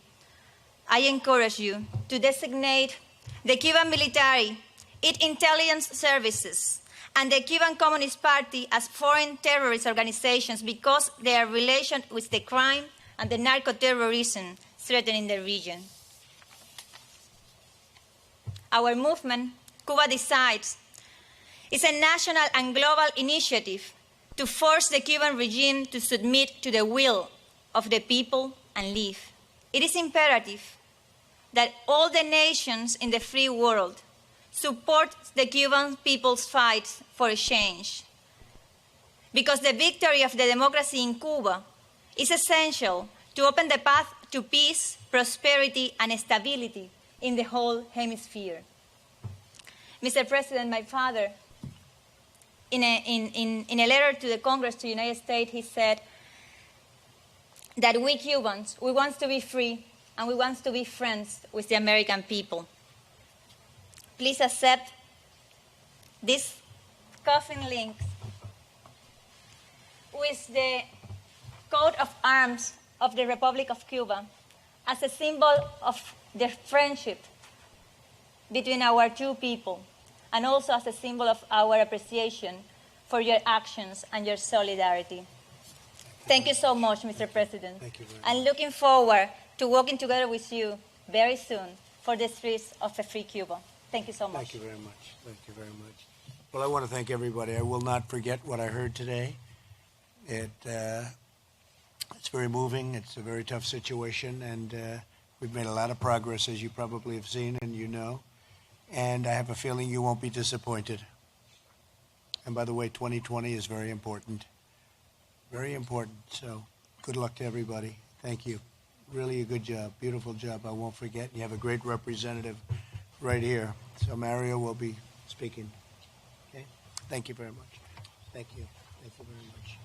I encourage you to designate the Cuban military, its intelligence services, and the Cuban Communist Party as foreign terrorist organizations because their relation with the crime and the narco-terrorism threatening the region. Our movement, Cuba Decides, is a national and global initiative to force the Cuban regime to submit to the will of the people and leave. It is imperative that all the nations in the free world support the Cuban people's fight for change, because the victory of the democracy in Cuba is essential to open the path to peace, prosperity, and stability in the whole hemisphere. Mr. President, my father, in a letter to the Congress, to the United States, he said that we Cubans, we want to be free and we want to be friends with the American people. Please accept this coffin link with the coat of arms of the Republic of Cuba as a symbol of the friendship between our two people, and also as a symbol of our appreciation for your actions and your solidarity. Thank you so much, Mr. President. Thank you very much. I'm looking forward to working together with you very soon for the streets of a free Cuba. Thank you so much. Thank you very much. Thank you very much. Well, I want to thank everybody. I will not forget what I heard today. It's very moving. It's a very tough situation, and we've made a lot of progress, as you probably have seen and you know. And I have a feeling you won't be disappointed. And by the way, 2020 is very important. Very important. So good luck to everybody. Thank you. Really a good job. Beautiful job. I won't forget. You have a great representative right here. So Mario will be speaking. Okay? Thank you very much. Thank you. Thank you very much.